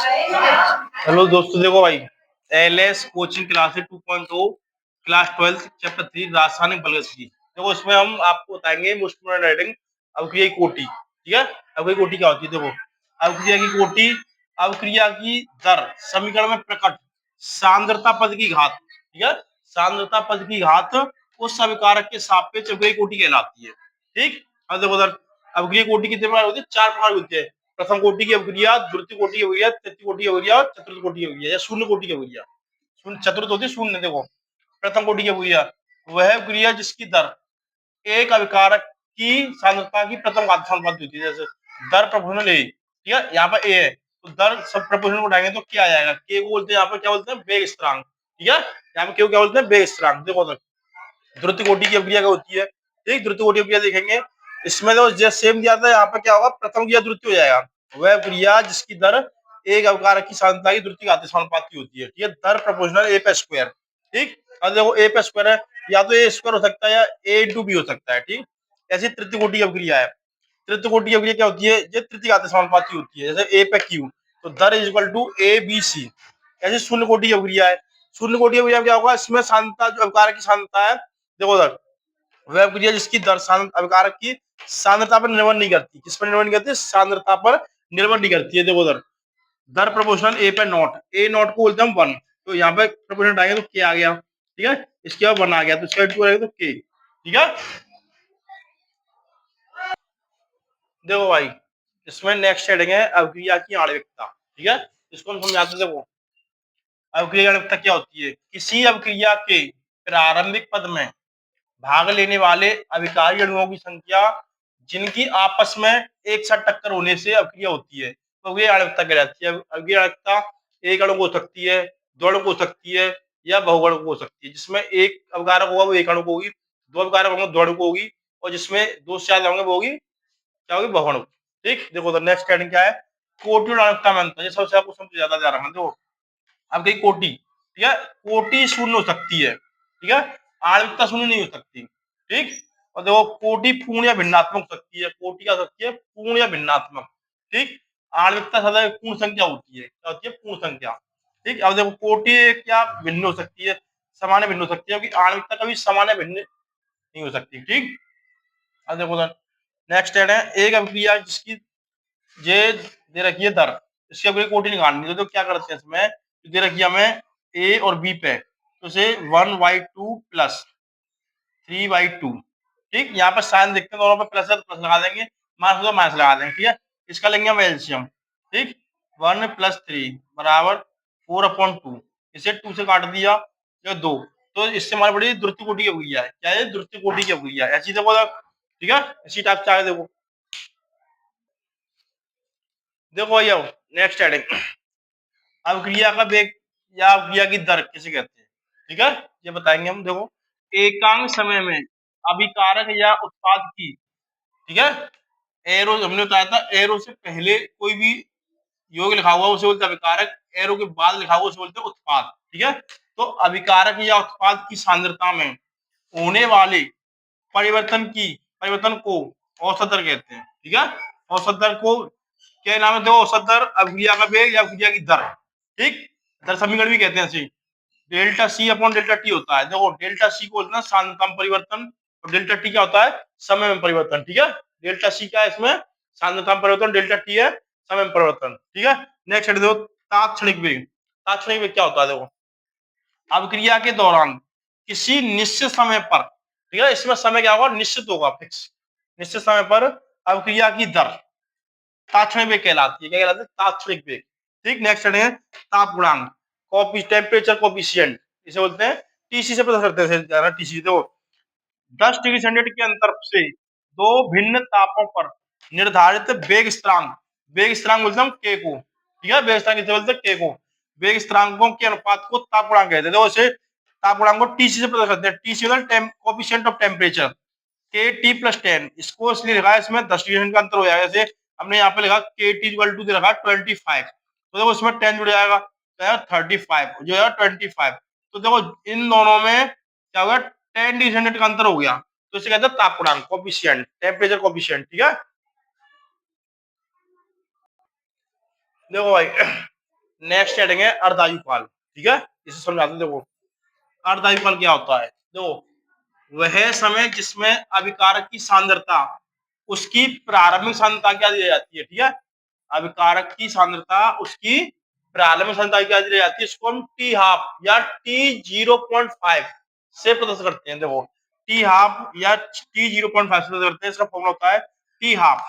Hello दोस्तों, देखो भाई, LS coaching classes 2.0 class 12 chapter 3 रासायनिक बलगति। देखो, इसमें हम आपको बताएंगे मोस्ट इम्पोर्टेंट राइटिंग अवक्रिया की कोटि। ठीक है, अवक्रिया की कोटि क्या होती है? देखो, अवक्रिया की कोटि अवक्रिया की दर समीकरण में प्रकट सांद्रता पद की घात। ठीक है, सांद्रता पद की घात उस अभिकारक के सापेक्ष अवक्रिया की कोटि कहलाती है। ठीक, अब देखो उधर अवक्रिया कोटि कितने प्रकार होती है? 4 प्रकार की होती है। प्रथम कोटि की अवक्रिया, द्वितीय कोटि की अवक्रिया, तृतीय कोटि की अवक्रिया, चतुर्थ कोटि की अवक्रिया या शून्य कोटि की अवक्रिया। शून्य चतुर्थ होती है शून्य। देखो, प्रथम कोटि की अवक्रिया वह अवक्रिया जिसकी दर एक अभिकारक की सांद्रता की प्रथम घात समानुपाती होती है। जैसे दर प्रोपोर्शनल ए। ठीक है, यहाँ पर ए है तो दर सब प्रोपोर्शनल उठाएंगे तो क्या आ जाएगा? के को बोलते हैं यहाँ पर, क्या बोलते हैं? वेग स्थिरांक। ठीक है, यहाँ पे क्या बोलते हैं? वेग स्थिरांक। देखो, द्रुत कोटि की अवक्रिया क्या होती है? ठीक, द्रुत कोटि की अवक्रिया देखेंगे, इसमें तो जैसे सेम दिया था, यहाँ पे क्या होगा? प्रथम क्रिया द्वितीय हो जाएगा। वह क्रिया जिसकी दर एक अवकारक की सांद्रता की द्वितीय घातीय समानुपाती होती है। ठीक है, दर प्रोपोर्शनल ए पे स्क्वायर। ठीक, अब देखो ए पे स्क्वायर है, या तो ए स्क्वायर हो सकता है या ए इंटू बी हो सकता है। ठीक, ऐसी तृतीय कोटि की अवक्रिया है। तृतीय कोटि की अवक्रिया क्या होती है? ये तृतीय घातीय समानुपाती होती है। जैसे ए पे क्यू तो दर is equal to A B C. ऐसी शून्य कोटि की अवक्रिया है। शून्य कोटि की अवक्रिया क्या होगा? इसमें सांद्रता, जो अवकारक की सांद्रता है, देखो उधर, वह अवक्रिया जिसकी दर अभिकारक की सांद्रता पर निर्भर नहीं करती। किस पर निर्भर नहीं करती? सांद्रता पर निर्भर नहीं करती है। देखो उधर, दर प्रोपोर्शनल ए पे नॉट, ए नॉट को बोलते हैं 1, तो यहाँ पे प्रोपोर्शनल हटाएंगे तो के आ गया। ठीक है, इसके बाद 1 आ गया तो इसका 2 आएगा तो के। ठीक है, देखो भाई, इसमें नेक्स्ट हेडिंग है अवक्रिया की आणविकता। ठीक है, इसको हम समझाते हैं। देखो, अवक्रिया की आणविकता क्या होती है? किसी अवक्रिया के प्रारंभिक पद में भाग लेने वाले अभिकारी अणुओं की संख्या जिनकी आपस में एक साथ टक्कर होने से अवक्रिया होती है, तो ये आणविकता कहलाती है। अवक्रिया आणविकता एक अणु को हो सकती है, दो अणु को हो सकती है या बहुअणु को हो सकती है। जिसमें एक अवकारक होगा वो एक अणु को होगी, दो अवकारक होंगे दो अणु को होगी, और जिसमें दो से ज्यादा होंगे वो होगी, क्या होगी? बहुअणु। ठीक, देखो तो नेक्स्ट हेडिंग क्या है? कोटि और आणविकता में अंतर। ये सबसे आपको समझ ज्यादा जा रहा है। देखो, अब गई कोटि। ठीक है, कोटि शून्य हो सकती है। ठीक है, आणविकता शून्य नहीं हो सकती। ठीक, और देखो कोटि पूर्ण या भिन्नात्मक हो सकती है। कोटि क्या हो सकती है? पूर्ण या भिन्नात्मक। ठीक, आणविकता सदा पूर्ण संख्या होती है। क्या होती है? पूर्ण संख्या। ठीक, अब देखो कोटि क्या भिन्न हो सकती है? सामान्य भिन्न हो सकती है, क्योंकि आणविकता कभी सामान्य भिन्न नहीं हो सकती। ठीक, अब देखो नेक्स्ट है एक अभिक्रिया जिसकी ये दे रखी है दर, इसकी अगर कोटि निकालनी तो क्या करते हैं? इसमें दे रखी है हमें ए और बी पे, तो इसे 1/2 प्लस 3/2। ठीक, यहाँ पर साइन देखते हैं, दोनों पे प्लस है तो प्लस लगा देंगे, माइनस तो माइनस लगा देंगे। ठीक है, इसका लेंगे हम एलसीएम। ठीक, 1 + 3 बराबर 4/2। इसे 2 से काट दिया, जो 2, तो इससे हमारी बड़ी द्वितीय कोटि की अवक्रिया है। क्या है? द्वितीय कोटि की अवक्रिया। ऐसी देखो, ठीक है, इसी टाइप से आगे देखो। देखो भैया, नेक्स्ट हेडिंग अवक्रिया का वेग या अवक्रिया की दर किसे कहते हैं? ठीक है, ये बताएंगे हम। देखो, एकांक समय में अभिकारक या उत्पाद की, ठीक है, एरो हमने बताया था, एरो से पहले कोई भी योग लिखा हुआ उसे बोलते हैं अभिकारक, एरो के बाद लिखा हुआ उसे बोलते हैं उत्पाद। ठीक है, तो अभिकारक या उत्पाद की सांद्रता में होने वाले परिवर्तन को औसत दर कहते हैं। ठीक है, औसत दर को क्या नाम है? देखो, औसत दर अभिक्रिया का वेग या अभिक्रिया की दर। ठीक, दर समीकरण भी कहते हैं ऐसे, delta C upon delta T होता है। देखो, डेल्टा सी को बोलते हैं सांद्रता में परिवर्तन, और डेल्टा टी क्या होता है? समय में परिवर्तन। ठीक है, डेल्टा सी क्या है? इसमें सांद्रता में परिवर्तन, डेल्टा टी है समय में परिवर्तन। ठीक है, नेक्स्ट देखो, तात्क्षणिक वेग। तात्क्षणिक वेग क्या होता है? देखो, अभिक्रिया के दौरान किसी निश्चित समय पर, ठीक है, इसमें समय क्या होगा? निश्चित होगा, फिक्स। निश्चित समय पर अभिक्रिया की दर तात्क्षणिक वेग कहलाती है। क्या कहलाती है? तात्क्षणिक वेग। ठीक, नेक्स्ट है ताप गुणांक, कॉपी टेम्परेचर कोफिशिएंट, इसे बोलते हैं। टीसी से पता करते हैं, टीसी तो 10 डिग्री सेंटीग्रेड के अंतर से दो भिन्न तापों पर निर्धारित वेग स्थिरांक, वेग स्थिरांक बोलते हैं के को। ठीक है, वेग स्थिरांक किसे बोलते हैं? के को। वेग स्थिरांकों के अनुपात को ताप गुणांक कहते हैं। देखो, इसे ताप गुणांक को टीसी से पता करते हैं। टीसी मतलब कोफिशिएंट ऑफ टेम्परेचर, के टी प्लस 10। इसको इसलिए लिखा है, इसमें 10 डिग्री का अंतर हो जाएगा। जैसे हमने यहाँ पे लिखा के टी इक्वल टू दे रखा 25, तो देखो इसमें 10 जुड़ जाएगा, तो 35 जो है 25। तो देखो इन दोनों में क्या होगा? 10 डिग्री सेंटीग्रेड का अंतर हो गया, तो इसे कहते हैं ताप गुणांक, कोफिशिएंट, टेम्परेचर कोफिशिएंट। ठीक है, देखो भाई, नेक्स्ट हेडिंग है अर्धायुकाल। ठीक है, इसे समझाते हैं। देखो अर्धायुकाल क्या होता है। देखो वह समय जिसमें अभिकारक की सांद्रता उसकी प्रारंभिक सांद्रता क्या दी जाती है। ठीक है, अभिकारक की सांद्रता उसकी प्रारंभिक सांद्रता क्या दी जाती है, इसको हम टी हाफ या टी 0.5 से प्रदर्शित करते हैं। देखो टी हाफ या टी 0.5 से प्रदर्शित करते हैं। इसका फॉर्मूला होता है T half,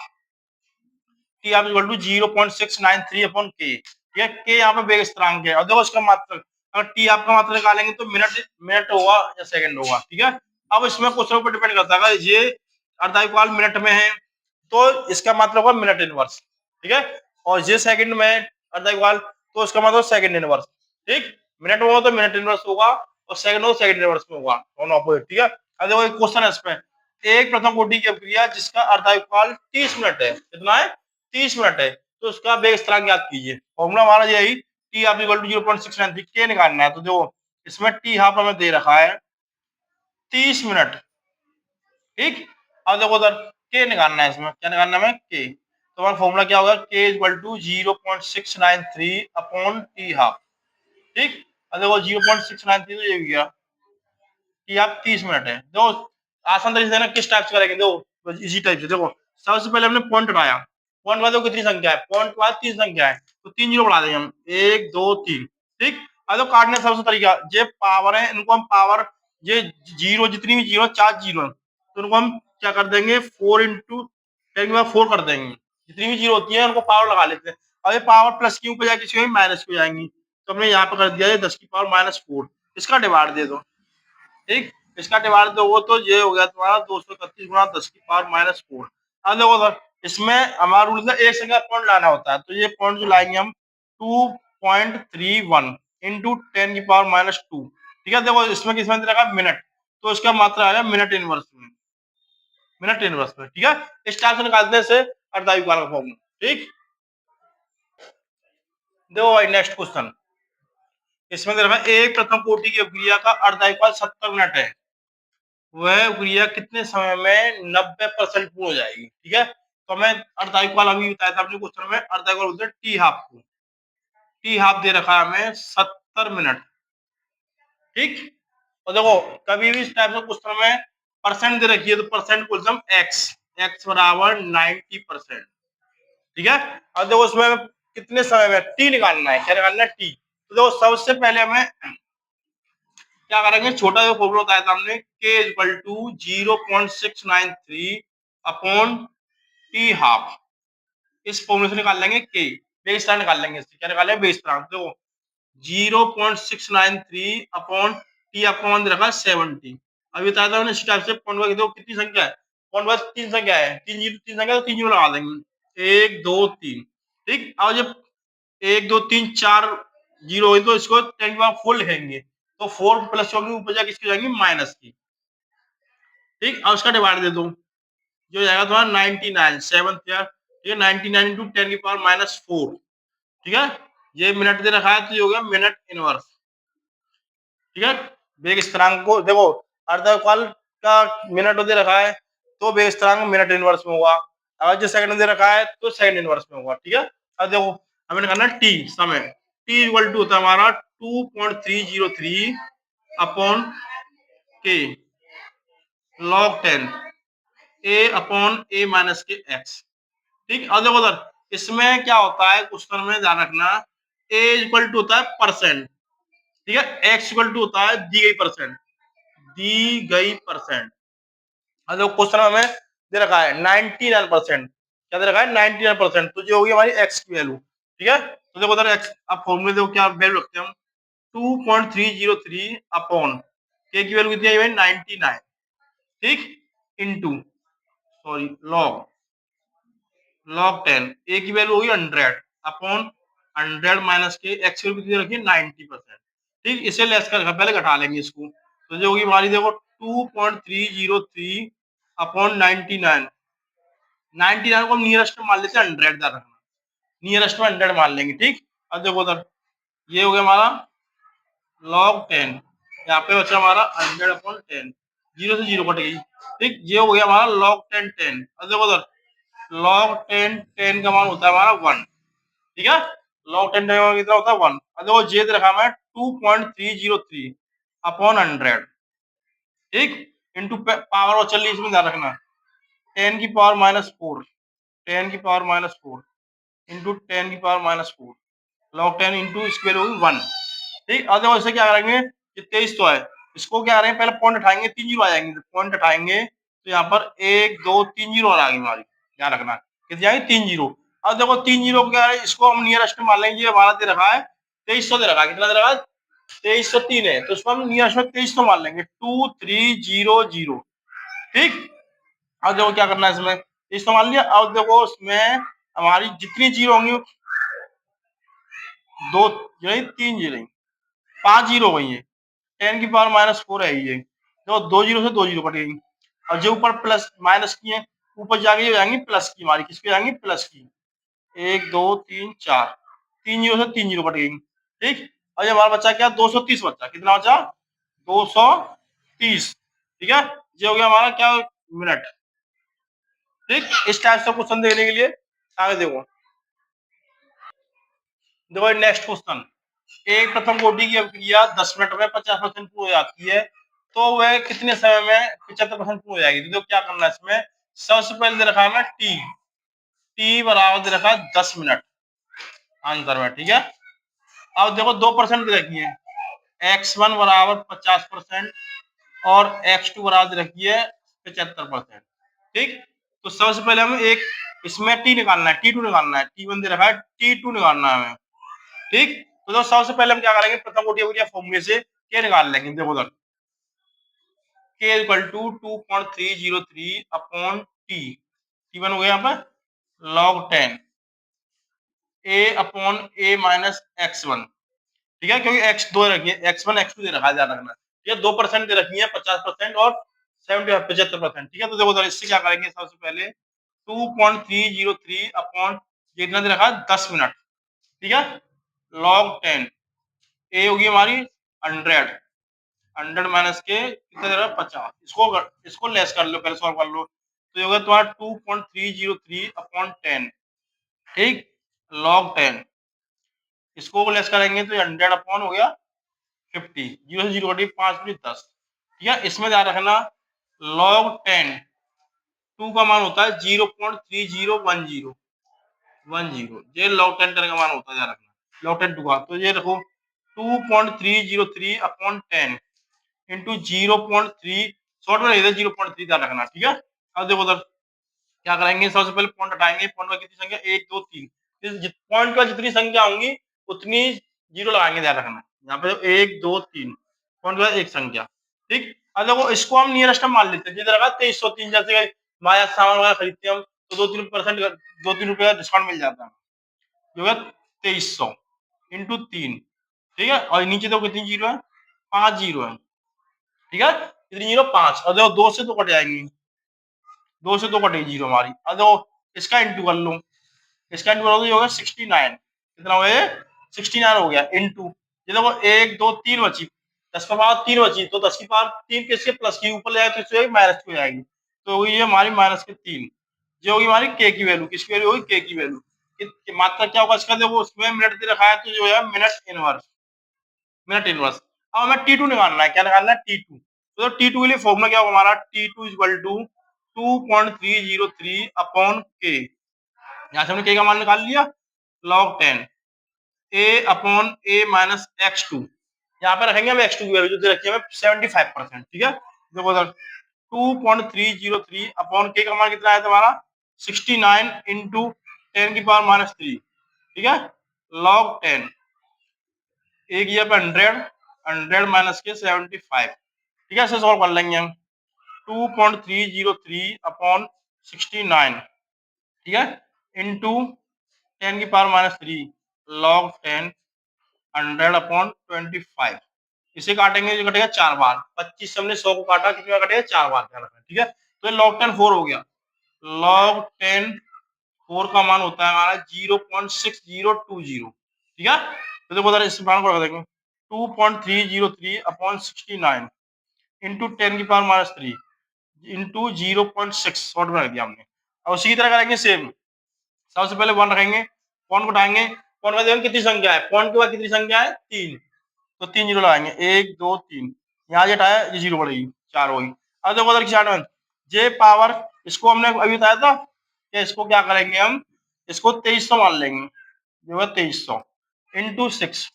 T half equal to 0.693 upon K. ठीक है, के यहाँ पे वेग स्थिरांक है। और देखो इसका मात्रक, अगर टी हाफ का मात्रक निकालेंगे तो मिनट मिनट होगा या सेकंड होगा। ठीक है, अब इसमें क्वेश्चन पर डिपेंड करता है। अगर ये अर्धायुकाल मिनट में है तो इसका मतलब होगा मिनट इनवर्स। ठीक है, और ये सेकंड में अर्धायुकाल तो इसका मतलब सेकंड इनवर्स। ठीक, मिनट में होगा तो मिनट इनवर्स होगा और सेकंड हो सेकंड इनवर्स में होगा, दोनों ऑपोजिट। ठीक है, अब देखो एक क्वेश्चन है इसमें, एक प्रथम कोटि की अभिक्रिया जिसका अर्धायुकाल 30 मिनट है। कितना है, 30 मिनट है, तो उसका वेग स्थिरांक ज्ञात कीजिए। फॉर्मूला हमारा यही टी हाफ इक्वल टू 0.693 के निकालना है। तो देखो इसमें टी हाफ हमें दे रखा है 30 मिनट। ठीक, अब देखो उधर के निकालना है, इसमें क्या निकालना है, के। तो हमारा फॉर्मूला क्या होगा, K equal to 0.693 upon T half. ठीक, अब देखो 0.693 तो ये हो गया कि आप 30 मिनट है। देखो आसान तरीके से ना किस टाइप से करेंगे, देखो इजी टाइप से। देखो सबसे पहले हमने पॉइंट उठाया, पॉइंट बाद कितनी संख्या है, पॉइंट बाद 3 संख्या है, तो 3 जीरो बढ़ा देंगे हम, 1 2 3। ठीक, अब तो काटने का सबसे तरीका, ये पावर है, इनको हम पावर, ये जीरो जितनी भी जीरो 4 जीरो तो इनको हम क्या कर देंगे, 4 इंटू 10 के बाद 4 कर देंगे। जितनी भी जीरो होती है उनको पावर लगा लेते हैं। अब ये पावर प्लस की ऊपर जाएगी, किसी माइनस की हो जाएंगी, तो हमने यहाँ पे कर दिया है 10 की पावर -4। इसका डिवाइड दे दो। ठीक, इसका डिवाइड दोगे तो ये हो गया तुम्हारा 231 गुणा 10 की पावर -4। अब देखो सर इसमें हमारा रूल है एक संख्या पॉइंट लाना होता है, तो ये पॉइंट जो लाएंगे हम 2.31 इंटू 10 की पावर -2। ठीक है, देखो इसमें किसमें दे रखा मिनट, तो इसका मात्रा आएगा मिनट इनवर्स में, मिनट इनवर्स में। ठीक है, इस टाइप से निकालने से अर्धायुकाल का फॉर्मूला। ठीक, देखो भाई नेक्स्ट क्वेश्चन, इसमें दे रखा है एक प्रथम कोटि की अभिक्रिया का अर्धायुकाल 70 मिनट है, वह क्रिया कितने समय में 90% पूर्ण हो जाएगी। ठीक है, तो हमें अर्धायुकाल अभी बताया था अपने क्वेश्चन में, अर्धायुकाल बोलते हैं टी हाफ को। टी हाफ दे रखा है हमें 70 मिनट। ठीक, और देखो कभी भी इस टाइप से क्वेश्चन में परसेंट दे रखी है तो परसेंट को हम एक्स, एक्स बराबर 90%। ठीक है, और देखो उसमें कितने समय में टी निकालना है, क्या निकालना है, टी। तो देखो सबसे पहले हमें क्या करेंगे, छोटा जो फॉर्मूला बताया था हमने, K equal to 0.693 upon T half. इस फॉर्मूले से निकाल लेंगे के, बेस स्थिरांक निकाल लेंगे। इससे क्या निकालेंगे, बेस स्थिरांक। देखो 0.693 अपॉन टी आपका मान रखा 70। अभी बताया था हमने इस टाइप से पॉइंट देखो कितनी संख्या है, पॉइंट बाद 3 संख्या है, 3 जीरो 3 संख्या, तो 3 जीरो लगा देंगे, 1 2 3। ठीक, और जब 1 2 3 4 जीरो है तो इसको 10 की पावर 4 लिखेंगे, तो 4 प्लस होगी ऊपर जाके किसकी जाएंगी, माइनस की। ठीक, और उसका डिवाइड दे दो, जो जाएगा तुम्हारा 99 7 यार, ठीक है, 99 इंटू 10 की पावर -4। ठीक है, ये मिनट दे रखा है तो ये हो गया मिनट इनवर्स। ठीक है, वेग स्थिरांक को देखो अर्धकाल का मिनट दे रखा है तो वेग स्थिरांक मिनट इनवर्स में होगा, अगर जो सेकंड दे रखा है तो सेकंड इनवर्स में होगा। ठीक है, अब देखो हमें निकालना टी समय, टी इक्वल टू होता है हमारा 2.303 अपॉन के log 10 a upon a minus के x। ठीक, और देखो सर इसमें क्या होता है क्वेश्चन में ध्यान रखना, a इक्वल टू होता है परसेंट। ठीक है, x इक्वल टू होता है दी गई परसेंट, दी गई परसेंट। और देखो क्वेश्चन हमें दे रखा है 99%, क्या दे रखा है 99%, तो जो होगी हमारी x की वैल्यू। ठीक है, तो देखो उधर x अब फॉर्मूले देखो क्या वैल्यू रखते हैं हम, 2.303 अपॉन k की वैल्यू कितनी आई भाई 99। ठीक, into sorry log log 10, a की वैल्यू होगी 100 अपॉन 100 माइनस के x की वैल्यू रखिए 90%। ठीक, इसे लेस कर पहले घटा लेंगे इसको, तो जो होगी हमारी देखो 2.303 अपॉन 99, 99 को नियरेस्ट में मान लेते हैं 100, ध्यान रखना नियरेस्ट में 100 मान लेंगे। ठीक, अब देखो उधर ये हो गया हमारा log 10, यहाँ पे बचा हमारा 100 अपॉन 10, जीरो से जीरो कट गई। ठीक, ये हो गया हमारा log 10 10। अब देखो उधर log 10 10 का मान होता है हमारा 1। ठीक है, लॉग 10 कितना होता है 1। अब देखो जे दे रखा है 2.303 अपॉन 100, ठीक, इंटू पावर और चलिए इसमें ध्यान रखना 10 की पावर -4, 10 की पावर -4 इंटू 10 की पावर -4 लॉग 10 इंटू स्क्वायर होगी 1, ठीक। अब देखो इसे क्या करेंगे, ये 23 तो है, इसको क्या करेंगे, पहले पॉइंट उठाएंगे, 3 जीरो आ जाएंगे, पॉइंट उठाएंगे तो यहाँ पर 1 2 3 जीरो और आ गई हमारी, ध्यान रखना कितनी आएगी 3 जीरो। अब देखो 3 जीरो क्या है, इसको हम नियरेस्ट मान लेंगे, ये हमारा दे रखा है 2300 दे रखा है, कितना दे रखा है 2303 है, तो इसको हम नियरेस्ट में 2300 मान लेंगे 2300, ठीक। अब देखो क्या करना है इसमें, 2300 मान लिया। अब देखो इसमें हमारी जितनी जीरो होंगी, दो जीरो 3 जीरो 5 जीरो हो गई है, 10 की पावर -4 है ये, तो 2 जीरो से 2 जीरो कट गई, और जो ऊपर प्लस माइनस की है ऊपर जाके हो जाएंगी प्लस की, हमारी किसकी जाएंगी प्लस की, 1 2 3 4, 3 जीरो से 3 जीरो कट गई, ठीक। और ये हमारा बच्चा क्या 230 बच्चा, कितना बचा 230, ठीक है, ये हो गया हमारा क्या मिनट, ठीक। इस टाइप से क्वेश्चन देखने के लिए आगे देखो, देखो नेक्स्ट क्वेश्चन, एक प्रथम कोटि की अभिक्रिया 10 मिनट में 50% पूर्ण हो जाती है, तो वह कितने समय में 75% पूर्ण हो जाएगी। तो क्या करना है इसमें, सबसे पहले दे रखा है हमें टी बराबर दे रखा है 10 मिनट आंसर में, ठीक है। अब देखो 2% दे रखी है, x1 बराबर 50% और x2 बराबर दे रखी है 75%, ठीक। तो सबसे पहले हमें एक इसमें टी निकालना है, T2 निकालना है, T1 दे रखा है, T2 निकालना है हमें, ठीक। तो सबसे पहले हम क्या करेंगे, प्रथम कोटि अभिक्रिया फॉर्मूले से के निकाल लेंगे, देखो उधर k equal to 2.303 upon T, T1 हो गया यहाँ पर log 10 a upon a minus x1, ठीक है, क्योंकि x दो रखी है, x1 x2 दे रखा है, ध्यान रखना, ये 2% दे रखी है, 50% और 75%, ठीक है। तो देखो उधर इससे क्या करेंगे, सबसे पहले 2.303 अपॉन जितना दे रखा है 10 मिनट, ठीक है, log 10 a होगी हमारी 100 माइनस के कितना दे रहा है 50, इसको लेस कर लो, पहले सॉल्व कर लो, तो ये होगा तुम्हारा 2.303 अपॉन 10, ठीक, log 10, इसको लेस करेंगे तो 100 अपॉन हो गया 50, जीरो से जीरो कटी 5 में 10, ठीक है। इसमें ध्यान रखना log 10 2 का मान होता है 0.3010, ये log 10 का मान होता है, ध्यान रखना log 10 2 का, तो ये देखो 2.303 अपॉन 10 इंटू 0.3, शॉर्ट में नहीं 0.3 ध्यान रखना, ठीक है। अब देखो उधर क्या करेंगे, सबसे पहले पॉइंट हटाएंगे, पॉइंट में कितनी संख्या 1 2 3, पॉइंट का जितनी संख्या होंगी उतनी जीरो लगाएंगे, ध्यान रखना, यहाँ पे 1 2 3 पॉइंट का एक संख्या, ठीक। अब देखो इसको हम नियरेस्ट मान लेते हैं, जिधर लगा 2303, जैसे माया सामान वगैरह खरीदते हैं हम तो 2-3% 2-3 रुपए का डिस्काउंट मिल जाता है, जो है 2300 इंटू 3, ठीक है, और नीचे तो कितनी जीरो है 5 जीरो है, ठीक है, कितनी जीरो 5, और देखो 2 से तो कट जाएंगी, 2 से तो कटेगी जीरो हमारी, अब देखो इसका इंटू कर लो, इसका इंटू करोगे होगा 69, कितना हो गया 69 हो गया, इंटू ये देखो 1 2 3 बची, 10 का पावर 3 बची, तो 10 की पावर 3 किसके प्लस की ऊपर ले जाए तो इससे माइनस की हो जाएगी, तो होगी ये हमारी -3, ये होगी हमारी के की वैल्यू, किसकी वैल्यू होगी के की वैल्यू, मात्रा क्या होगा इसका, देखो उसमें मिनट दे रखा है तो जो है मिनट इनवर्स। अब हमें T2 निकालना है, क्या निकालना है T2, तो T2 के लिए फॉर्मूला क्या होगा हमारा, T2 इक्वल टू 2.303 अपॉन के, यहाँ से हमने के का मान निकाल लिया log 10 a upon a minus x2, यहाँ पे रखेंगे हम x2 की वैल्यू जो रखी है हमें 75%, ठीक है। देखो सर 2.303 अपॉन के का मान कितना है तुम्हारा 69 इंटू 10 की पावर -3, ठीक है, log 10 एक ये पे 100 माइनस के 75, ठीक है, ऐसे सॉल्व कर लेंगे हम 2.303 अपॉन 69, ठीक है, इंटू 10 की पावर -3 log 10 100 अपॉन 25, इसे काटेंगे जो कटेगा 4 बार, 25 हमने 100 को काटा, कितनी बार कटेगा 4 बार, ठीक है। तो ये log 10 4 हो गया, log 10 4 का मान होता है हमारा 0.6020, ठीक है। तो देखो इधर इस मान को रख देंगे 2.303 अपॉन 69 इंटू 10 की पावर -3 इंटू 0.6 शॉर्ट में रख दिया हमने। अब उसी की तरह करेंगे सेम, सबसे पहले 1 रखेंगे, 1 को उठाएंगे पॉइंट के बाद कितनी संख्या है, पॉइंट के बाद कितनी संख्या है, 3, तो 3 जीरो लगाएंगे, 1 2 3, यहाँ जो हटाया ये जीरो पड़ेगी, 4 होगी। अब देखो उधर की जे पावर, इसको हमने अभी बताया था कि इसको क्या करेंगे हम, इसको 2300 मान लेंगे, जो है 2300 इंटू 6,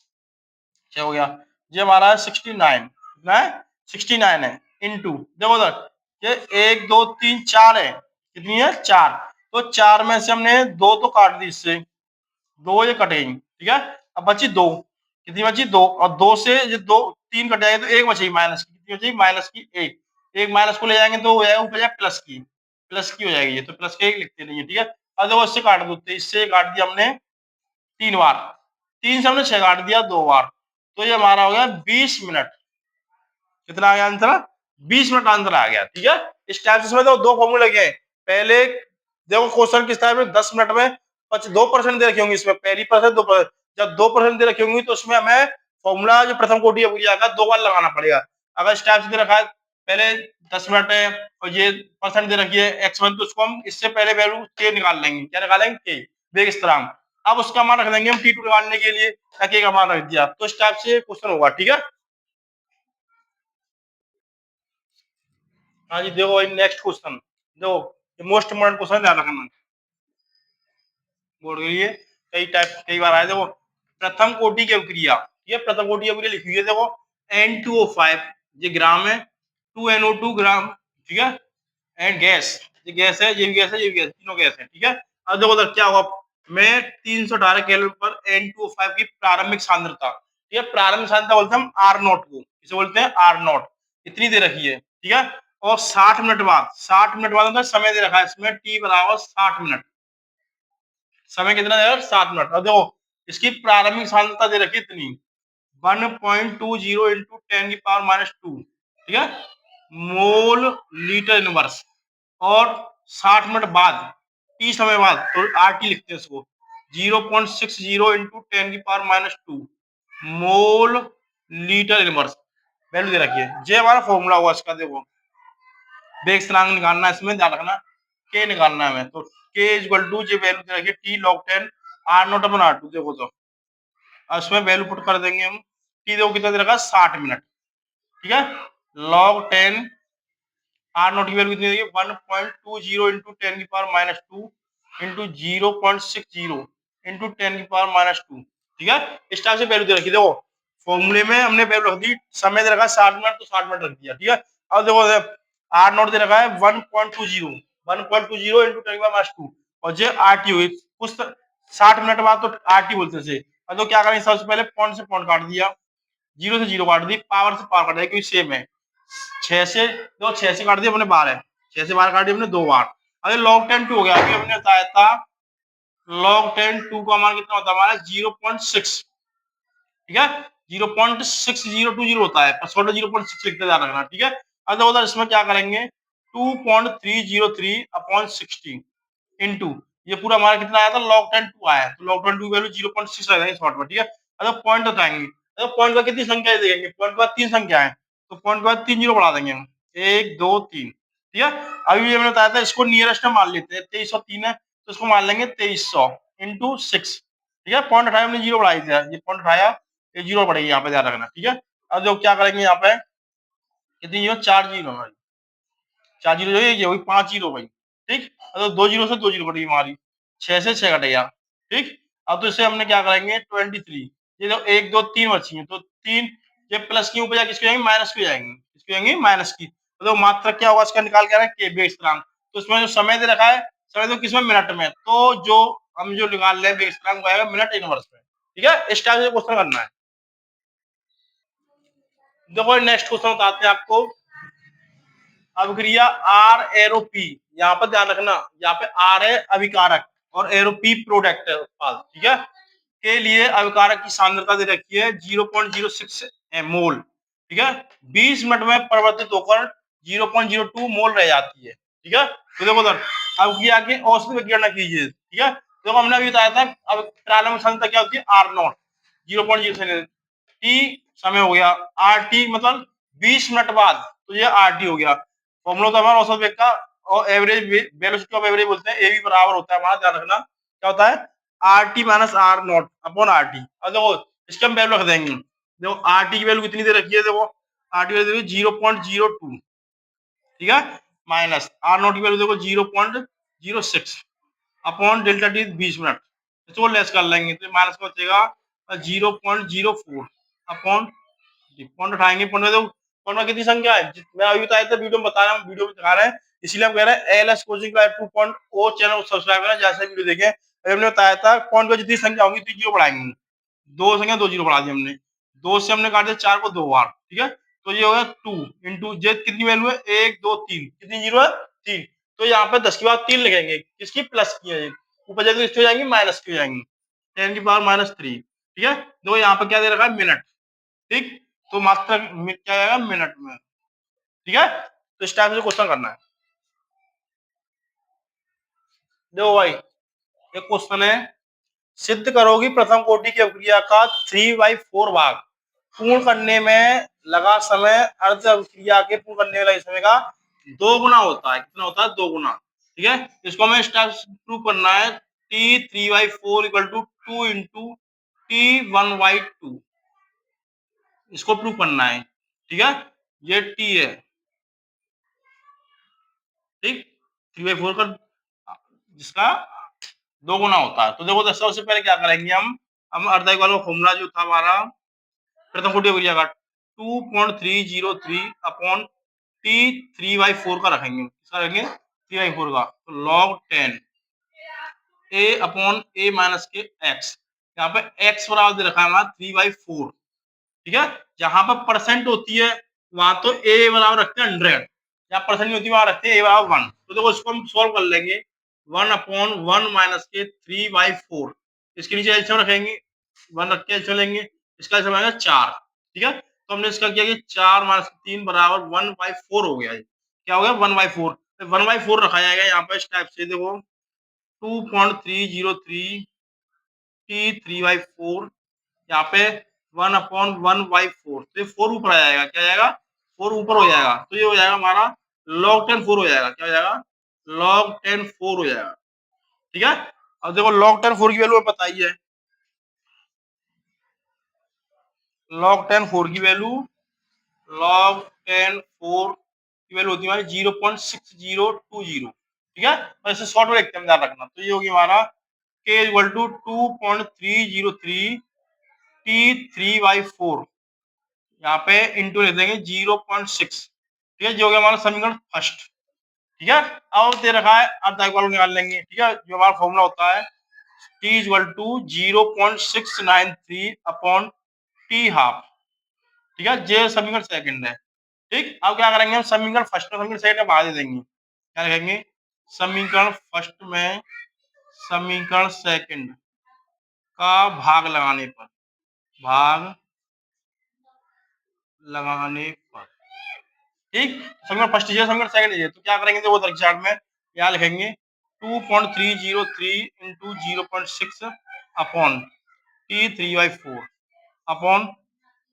क्या हो गया, ये हमारा है 69, कितना है 69 है, इंटू देखो उधर ये 1 2 3 4 है, कितनी है 4, तो 4 में से हमने 2 तो काट दी, इससे 2 ये कटेगी, ठीक है। अब बची 2, कितनी बची 2, और 2 से ये 2 3 कट जाएगी तो 1 बचेगी माइनस की, कितनी बचेगी माइनस की 1, एक माइनस को ले जाएंगे तो हो जाएगा ऊपर जाए प्लस की हो जाएगी, ये तो प्लस के 1 लिखते नहीं है, ठीक है। अब देखो इससे काट दो, तो इससे काट दिया हमने 3 बार, 3 से हमने 6 काट दिया 2 बार, तो ये हमारा हो गया 20 मिनट, कितना आ गया आंसर, 20 मिनट आंसर आ गया, ठीक है। इस टाइप से इसमें तो 2 फॉर्मूले लगे हैं। पहले देखो क्वेश्चन किस टाइप में 10 मिनट में 2% दे रखी होंगी, इसमें पहली परसेंट 2%, जब 2% दे रखी होंगी तो उसमें हमें फॉर्मूला जो प्रथम कोटि का 2 बार लगाना पड़ेगा। अगर इस टाइप से दे रखा है पहले 10 मिनट है और ये परसेंट दे रखी है x1, तो उसको हम इससे पहले वैल्यू के निकाल लेंगे, क्या निकालेंगे के, वेग स्थिरांक। अब उसका मान रख देंगे हम t2 निकालने के लिए, के का मान रख दिया, तो इस टाइप से क्वेश्चन होगा, ठीक है। हाँ जी, देखो नेक्स्ट क्वेश्चन, देखो मोस्ट इम्पोर्टेंट क्वेश्चन ध्यान रखना बोर्ड के लिए, कई बार आए। देखो प्रथम कोटि की अभिक्रिया, ये प्रथम कोटि की अभिक्रिया लिखी हुई है, देखो N2O5 ये ग्राम है, 2NO2 ग्राम, ठीक है, एंड गैस, ये गैस है, ये भी गैस है, ये भी गैस, तीनों गैस है, ठीक है। अब देखो उधर क्या होगा, मैं 318 केल्विन पर N2O5 की प्रारंभिक सांद्रता, ठीक है, प्रारंभिक सांद्रता बोलते हैं हम आर नॉट को, इसे बोलते हैं आर नॉट, इतनी दे रखी है, ठीक है। और 60 मिनट बाद, 60 मिनट बाद समय दे रखा है इसमें t बराबर 60 मिनट, समय कितना देगा 7 मिनट। और देखो इसकी प्रारंभिक सांद्रता दे रखी इतनी 1.20 इंटू 10 की पावर -2, ठीक है, मोल लीटर इनवर्स, और 60 मिनट बाद, टी समय बाद, तो आरटी लिखते हैं इसको, 0.60 इंटू 10 की power -2 mole litre inverse, value दे रखी है। ये हमारा फॉर्मूला हुआ इसका, देखो वेग स्थिरांक निकालना है, इसमें ध्यान रखना के निकालना है हमें, तो के इक्वल टू जो वैल्यू दे रखी है T log 10 R not upon R two, देखो तो उसमें वैल्यू पुट कर देंगे हम, टी देखो कितना दे रखा है 60 मिनट, ठीक है, लॉग 10 आर नॉट की वैल्यू कितनी देगी 1.20 इंटू 10 की पावर -2 इंटू 0.60 इंटू 10 की पावर -2, ठीक है। इस टाइप से वैल्यू दे रखी, देखो फॉर्मूले में हमने वैल्यू रख दी, समय दे रखा है 60 मिनट, तो 60 मिनट रख दिया, ठीक है। अब देखो आर नॉट दे रखा है 1.20 इंटू 10 की पावर -2, और जो आर टी हुई उस 60 मिनट बाद तो आर टी बोलते थे। अब तो क्या करें, सबसे पहले पॉइंट से पॉइंट काट दिया, जीरो से जीरो काट दी, पावर से पावर काट दिया, क्योंकि सेम है, 6 से दो, 6 से काट दिया अपने 12, 6 से 12 काट दिया अपने 2 बार। अरे लॉग 10 2 हो गया, अभी हमने बताया था लॉग 10 2 का मान कितना होता है हमारा 0.6, ठीक है, 0.6020 होता है, पर छोटा 0.6 लिखते जा रखना, ठीक है। अब उधर इसमें क्या करेंगे 2.303 अपॉन 60 इंटू, ये पूरा हमारा कितना आया था लॉग 10 2 आया, तो लॉग 10 2 वैल्यू 0.6 रह जाएगी शॉर्ट में, ठीक है। अब पॉइंट बताएंगे, पॉइंट का कितनी संख्या देंगे, पॉइंट के बाद 3 संख्या है, तो पॉइंट के बाद 3 जीरो बढ़ा देंगे हम, 1 2 3, ठीक है। अभी ये मैंने बताया था इसको नियरेस्ट में मान लेते हैं, 2303 है तो इसको मान लेंगे 2300 इंटू 6, ठीक है, पॉइंट उठाया हमने जीरो बढ़ाई दिया, ये पॉइंट उठाया ये जीरो बढ़ेगी यहाँ पे ध्यान रखना, ठीक है। अब जो क्या करेंगे यहाँ पे कितनी जीरो, 4 जीरो हमारी, 4 जीरो जो है ये हुई 5 जीरो भाई, ठीक। अब 2 जीरो से 2 जीरो कटेगी हमारी, 6 से 6 कटेगा, ठीक। अब तो इसे हमने क्या करेंगे 23, ये जो 1 2 3 बची है, तो 3 ये प्लस की ऊपर किसको जाएंगे माइनस को जाएंगे, किसको जाएंगे माइनस की, तो मात्रा क्या होगा इसका निकाल के के वेग स्थिरांक, तो इसमें जो समय दे रखा है, समय तो किसमें मिनट में, तो जो हम जो निकाल रहे हैं वेग स्थिरांक आएगा मिनट इनवर्स में, ठीक है। इस टाइप से क्वेश्चन करना है। देखो नेक्स्ट क्वेश्चन बताते हैं आपको, अभिक्रिया आर एरो पी, यहाँ पर ध्यान रखना, यहाँ पे आर है अभिकारक और एरो पी प्रोडक्ट है उत्पाद, ठीक है, के लिए अभिकारक की सांद्रता दे रखी है 0.06 मोल, ठीक है, 20 मिनट में परिवर्तित होकर 0.02 मोल रह जाती है, ठीक है। तो देखो उधर अभिक्रिया के औसत विकिरण कीजिए, ठीक है, देखो हमने अभी बताया था अब प्रारंभिक सांद्रता क्या होती है आर नॉट 0.0, टी समय हो गया, आर टी मतलब 20 मिनट बाद, तो ये आर टी हो गया, फॉर्मूला होता है हमारा औसत वेग का, और एवरेज वेलोसिटी ऑफ एवरेज बोलते हैं, ए बी बराबर होता है हमारा, ध्यान रखना क्या होता है R T minus R not upon R T. अब देखो इसके हम वैल्यू रख देंगे। देखो आर टी की वैल्यू कितनी दे रखी है, देखो आर टी वैल्यू 0.02, ठीक है, माइनस आर नॉट की वैल्यू देखो 0.06 अपॉन डेल्टा टी 20 मिनट, इसको लेस कर लेंगे तो माइनस का बचेगा 0.04 अपॉन पॉइंट उठाएंगे। पॉइंट में देखो पॉइंट में कितनी संख्या है, मैं अभी बताया था, वीडियो में बता रहा हूँ, वीडियो में दिखा रहे हैं, इसीलिए हम कह रहे हैं एलएस कोचिंग क्लास 2.0 चैनल को सब्सक्राइब करना, जैसे वीडियो देखें। अभी हमने बताया था पॉइंट में जितनी संख्या होगी तो जीरो बढ़ाएंगे, दो संख्या दो जीरो बढ़ा दी हमने, दो से हमने काट दिया चार को दो बार, ठीक है, तो ये हो गया 2 इंटू जेड कितनी वैल्यू है, 1 2 3, कितनी जीरो है 3, तो यहाँ पे 10 की बात 3 लिखेंगे, किसकी प्लस की है, ऊपर जाकर किसकी हो जाएंगी माइनस की हो जाएंगी, 10 की पावर -3, ठीक है। दो यहाँ पे क्या दे रखा है मिनट, ठीक, तो मात्रा क्या आएगा मिनट में, ठीक है। तो इस टाइप से क्वेश्चन करना है। देखो भाई ये क्वेश्चन है, सिद्ध करो कि प्रथम कोटि की अभिक्रिया का 3/4 भाग पूर्ण करने में लगा समय अर्ध अभिक्रिया के पूर्ण करने में लगे समय का 2 गुना होता है। कितना होता है 2 गुना, ठीक है। इसको हमें स्टेप प्रूव करना है, T 3/4 equal to 2 into T 1/2, इसको प्रूव करना है, ठीक है। ये टी है, ठीक, 3/4 का जिसका 2 गुना होता है। तो देखो सबसे पहले क्या करेंगे हम अर्धविक वाला फॉर्मूला जो था हमारा प्रथम कोटि अभिक्रिया का 2.303 अपॉन टी 3/4 का रखेंगे, किसका रखेंगे 3/4 का, तो log 10 A upon A minus के एक्स, यहाँ पे एक्स बराबर दे रखा है हमारा 3/4, ठीक है। जहां पर परसेंट होती है वहां तो ए बराबर रखते हैं 100, जहां परसेंट नहीं होती वहां रखते हैं ए बराबर 1। तो देखो इसको हम सॉल्व कर लेंगे, 1/1 माइनस के 3/4, इसके नीचे एलसीएम रखेंगे, 1 रख के एलसीएम लेंगे, इसका एलसीएम आएगा 4, ठीक है। तो हमने इसका किया कि 4 माइनस 3 बराबर 1/4 हो गया है, क्या हो गया 1/4, 1/4 रखा जाएगा यहाँ पर इस टाइप से, देखो 2.303 टी 3/4, यहाँ पे 1/1/4, तो ये 4 ऊपर आ जाएगा, क्या जाएगा 4 ऊपर हो जाएगा, तो ये हो जाएगा हमारा log 10 4 हो जाएगा, क्या हो जाएगा log 10 4 हो जाएगा, ठीक है। अब देखो log 10 4 की वैल्यू पता ही है, log 10 4 की वैल्यू, log 10 4 की वैल्यू होती है हमारी 0.6020, ठीक है। और इसे शॉर्ट में लिखते हैं, ध्यान रखना, तो ये होगी हमारा k इक्वल टू 2.303 टी 3/4, यहाँ पे इंटू लिख देंगे 0.6, ठीक है, जो कि हमारा समीकरण फर्स्ट, ठीक है। अब दे रखा है अर्धविक वाला निकाल लेंगे, ठीक है, जो हमारा फॉर्मूला होता है T equal to 0.693 upon T half, ठीक है, जे समीकरण सेकंड है, ठीक। अब क्या करेंगे हम समीकरण फर्स्ट में समीकरण सेकंड में भाग दे देंगे, क्या लिखेंगे समीकरण फर्स्ट में समीकरण सेकंड का भाग लगाने पर, भाग लगाने पर, ठीक, समीकरण फर्स्ट है समीकरण सेकंड है, तो क्या करेंगे वो चार्ट में यहाँ लिखेंगे 2.303 इंटू 0.6 अपॉन टी 3/4 अपॉन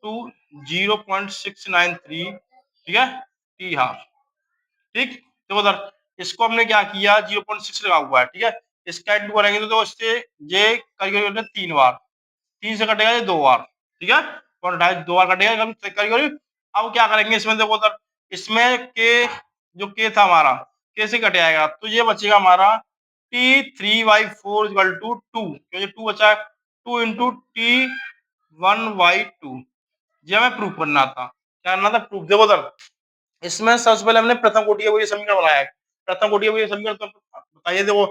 0.693, ठीक है, टी हाफ, ठीक। तो उधर इसको हमने क्या किया 0.6 लगा हुआ है, ठीक है, इसका इंटू करेंगे तो इससे ये करीब 3 बार, 3 से कटेगा ये 2 बार, ठीक है, और 2 बार कटेगा करीब। अब क्या करेंगे इसमें देखो उधर, इसमें के जो के था हमारा के से कट जाएगा, तो ये बचेगा हमारा टी 3/4 इक्वल टू 2, क्योंकि 2 बचा 2 इंटू टी 1/2, ये हमें प्रूफ करना था, क्या करना था प्रूफ। देखो उधर इसमें सबसे पहले हमने प्रथम कोटि का समीकरण बनाया है, प्रथम कोटि का समीकरण तो बताइए, देखो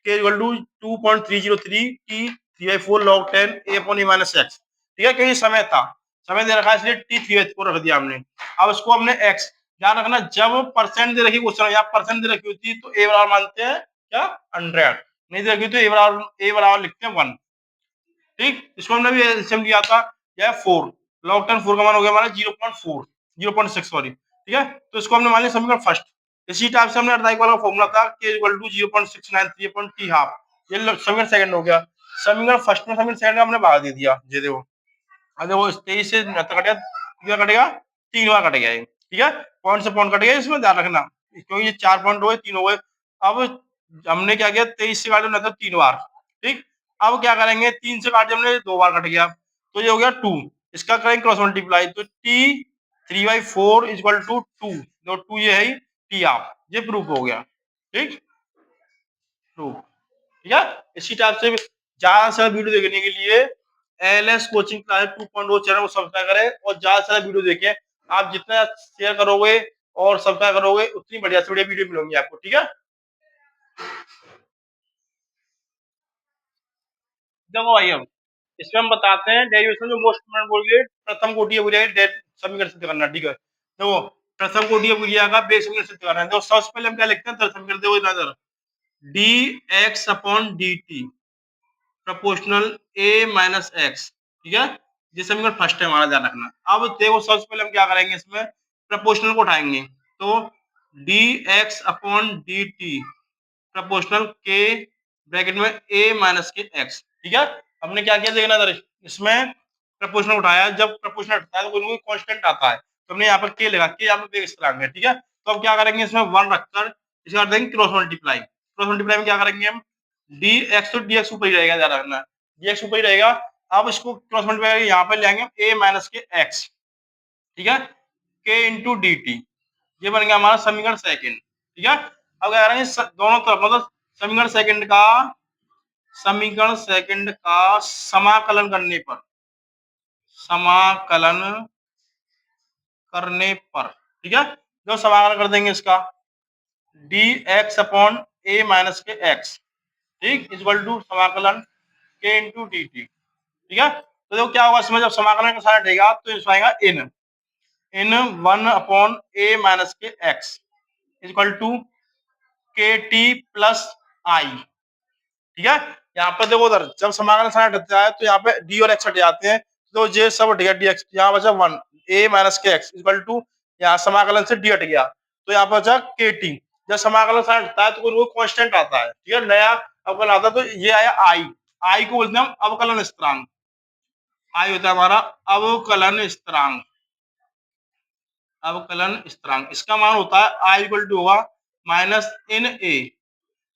k equal to 2.303 T 3/4 log 10 a upon a minus x, ठीक है, क्योंकि समय था, समय दे रखा है इसलिए टी 3/4 रख दिया हमने। अब इसको हमने x, ध्यान रखना जब परसेंट दे रखी क्वेश्चन या परसेंट दे रखी होती है तो a बराबर मानते हैं क्या 100, नहीं दे रखी तो a बराबर लिखते हैं 1, ठीक। इसको हमने भी एलसीएम लिया था, यह 4 log 10 4 का मान हो गया हमारा 0.4 0.6 सॉरी, ठीक है। तो इसको हमने मान लिया समीकरण फर्स्ट, इसी टाइप से हमने अर्धविक वाला फॉर्मूला था k equal to 0.693 upon T half, ये समीकरण सेकंड हो गया। समीकरण फर्स्ट में समीकरण सेकंड में हमने भाग दे दिया, ये देखो अब देखो 23 से कटेगा, कितना कटेगा 3 बार कट गया, ठीक है, पॉइंट से पॉइंट कट गया, इसमें ध्यान रखना क्योंकि ये 4 पॉइंट हो गए 3 हो गए। अब हमने क्या किया 23 से काटे 3 बार, ठीक, अब क्या करेंगे, 3 से काट दिया हमने, 2 बार कट गया, तो ये हो गया 2। इसका करेंगे क्रॉस मल्टीप्लाई, तो टी 3/4 इक्वल टू 2, जो 2 ये है टी आप, ये प्रूफ हो गया। ठीक, प्रूफ। ठीक है, इसी टाइप से ज्यादा से वीडियो देखने के लिए एलएस कोचिंग क्लास 2.0 चैनल को सब्सक्राइब करें और ज्यादा से वीडियो देखें। आप जितना शेयर करोगे और सब्सक्राइब करोगे उतनी बढ़िया से बढ़िया वीडियो मिलेंगी आपको। ठीक है, देखो भाई हम इसमें हम बताते हैं डेरिवेशन जो मोस्ट इम्पोर्टेंट बोल गए, प्रथम कोटि समीकरण सिद्ध करना। ठीक है, देखो प्रथम कोटि अभिक्रिया का बेस समीकरण सिद्ध करना है। तो सबसे पहले हम क्या लिखते हैं, तरल समीकरण। देखो इधर D X upon D T proportional A minus X. ठीक है, ये समीकरण फर्स्ट है हमारा, ध्यान रखना। अब देखो सबसे पहले हम क्या करेंगे, इसमें प्रपोर्शनल को उठाएंगे, तो D X upon D T proportional के ब्रैकेट में ए माइनस के एक्स। ठीक है, हमने क्या किया देखना इधर, इसमें प्रपोर्शनल उठाया, जब प्रपोर्शनल हटता है तो कोई कांस्टेंट आता है, तो हमने यहाँ पर के लगा के, यहाँ पर बेस स्थिरांक है। ठीक है, तो अब क्या करेंगे, इसमें 1 रखकर इसका कर देंगे क्रॉस मल्टीप्लाई। क्रॉस मल्टीप्लाई में क्या करेंगे हम, डी एक्स, तो डी एक्स ऊपर ही रहेगा, ध्यान रखना, डी एक्स ऊपर ही रहेगा। अब इसको क्रॉस मल्टीप्लाई यहाँ पे लेंगे ए माइनस के एक्स। ठीक है, के इंटू डी टी, ये बन गया हमारा समीकरण सेकंड। ठीक है, अब क्या करेंगे, दोनों तरफ मतलब समीकरण सेकंड का समाकलन करने पर, समाकलन करने पर, ठीक है, जो समाकलन कर देंगे इसका, D X upon A minus के एक्स, ठीक, इक्वल टू समाकलन के इंटू डी टी। ठीक है, तो देखो क्या होगा, इसमें जब समाकलन का साइन हटेगा तो इसमें आएगा इन, इन 1 अपॉन ए माइनस के एक्स इक्वल टू के टी प्लस आई। ठीक है, यहाँ पर देखो उधर जब समाकलन साइन हटता है तो यहाँ पे डी और एक्स हट जाते हैं, तो ये सब हट गया, डी एक्स, यहाँ बचा 1 ए माइनस के एक्स इक्वल टू, यहाँ समाकलन से डी हट गया तो यहाँ पर बचा के टी। जब समाकलन साइन हटता है तो कोई कांस्टेंट आता है, ठीक है, नया अवकलन आता है, तो ये आया आई। आई को बोलते हैं हम अवकलन स्थिरांक। आई होता है हमारा अवकलन स्थिरांक, अवकलन स्थिरांक। इसका मान होता है आई इक्वल टू होगा माइनस इन ए,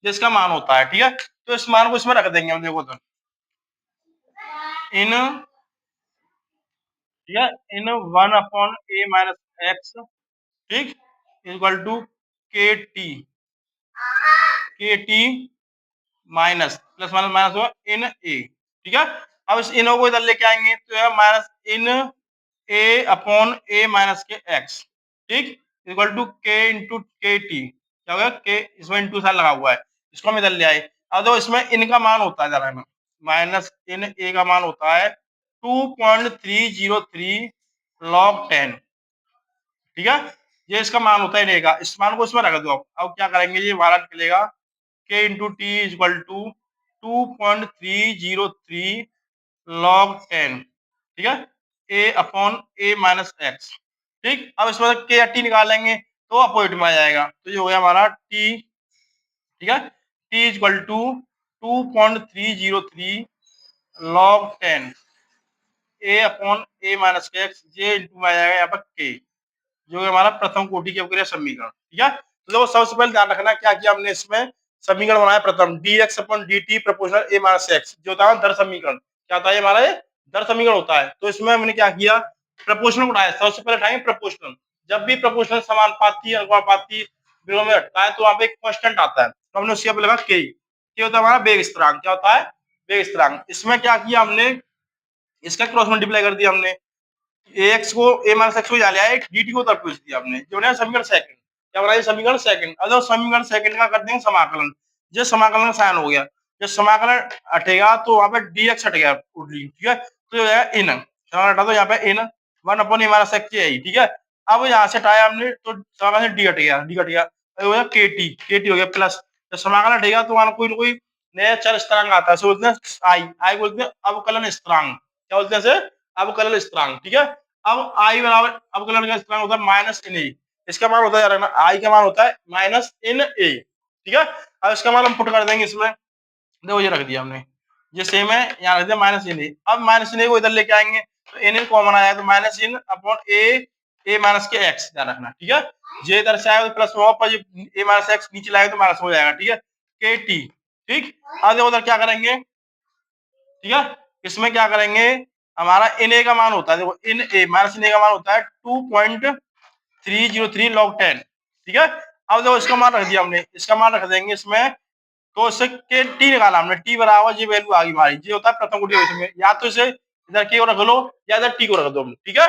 जिसका मान होता है। ठीक है, तो इस मान को इसमें रख देंगे हम, देखो तो इन, ठीक है, इन 1 अपॉन ए माइनस एक्स, ठीक, इक्वल टू के T minus plus minus minus होगा इन ए। ठीक है, अब इस इनो को इधर लेके आएंगे तो यह minus in A upon A minus के एक्स, ठीक, इक्वल टू के इंटू के टी, क्या होगा, के इसमें इंटू साइन लगा हुआ है, इसको हम इधर ले आए। अब तो इसमें इनका मान होता है, जरा माइनस इन ए का मान होता है 2.303 log 10। ठीक है, ये इसका मान होता है, इस मान को इसमें रख दो। अब क्या करेंगे, ये हमारा निकलेगा K into T equal to 2.303 log 10। ठीक है, A upon A minus X. ठीक, अब इसमें के या टी निकालेंगे तो अपोजिट में आ जाएगा, तो ये हो गया हमारा टी। ठीक है, T equal to 2.303 log 10 A upon A minus के एक्स, ये इंटू में आ जाएगा यहाँ पर के, जो है हमारा प्रथम कोटि की अवकरीय समीकरण। ठीक है, तो देखो सबसे पहले ध्यान रखना क्या किया हमने, इसमें समीकरण बनाया प्रथम D X upon D T proportional ए माइनस एक्स, जो होता है दर समीकरण। क्या होता है हमारा, ये दर समीकरण होता है। तो इसमें हमने क्या किया, प्रपोर्शनल उठाया, सबसे पहले उठाएंगे प्रपोर्शनल। जब भी प्रपोर्शनल समानुपाती अनुपाती बिंदुओं में हटता है तो वहां पे एक कांस्टेंट आता है, तो हमने उसके लगा के होता है हमारा वेग स्थिरांक। क्या होता है, वेग स्थिरांक। इसमें क्या किया हमने, इसका क्रॉस मल्टीप्लाई कर दिया हमने, एक्स को ए माइनस एक्स को जा लिया, dt को उधर पूछ दिया हमने, जो है समीकरण सेकंड। क्या बनाया, समीकरण सेकंड। अगर समीकरण सेकंड का कर देंगे समाकलन, जो समाकलन का साइन हो गया, जब समाकलन हटेगा तो वहां पे dx हट गया उल्टी। ठीक है, तो जो है इन समाकलन हटा, तो यहाँ पे इन 1 अपॉन ए माइनस एक्स है। ठीक है, अब यहाँ से हटाया हमने तो समाकलन से डी हट गया, डी हट गया, हो गया के टी हो गया प्लस, जब समाकलन हटेगा तो वहां कोई ना कोई नया चर स्थिरांक आता है, बोलते हैं आई, आई बोलते हैं अवकलन स्थिरांक। क्या बोलते हैं इसे, अवकलन स्थिरांक। ठीक है, अब आई बराबर अवकलन का स्थिरांक होता है माइनस इन ए, इसका मान होता है आई का मान होता है माइनस इन ए। ठीक है, अब इसका मान हम पुट कर देंगे इसमें, देखो ये रख दिया हमने, ये सेम है, यहाँ रख दिया माइनस इन ए। अब माइनस इन ए को इधर लेके आएंगे तो इन कॉमन आया तो minus in upon A minus के एक्स, ध्यान रखना। ठीक है, जे इधर से आएगा तो प्लस में पर ए माइनस एक्स नीचे लाएगा तो माइनस हो जाएगा। ठीक है, के टी। ठीक, अब देखो उधर क्या करेंगे, ठीक है। इसमें क्या करेंगे, हमारा इन ए का मान होता है, देखो इन ए माइनस इन ए का मान होता है 2.303 log 10, ठीक है। अब देखो इसका मान रख दिया हमने, इसका मान रख देंगे इसमें, तो इससे के टी निकाला हमने, टी बराबर ये वैल्यू आ गई हमारी, ये होता है प्रथम कोटि में, या तो इसे इधर के को रख लो या इधर टी को रख दो, ठीक है।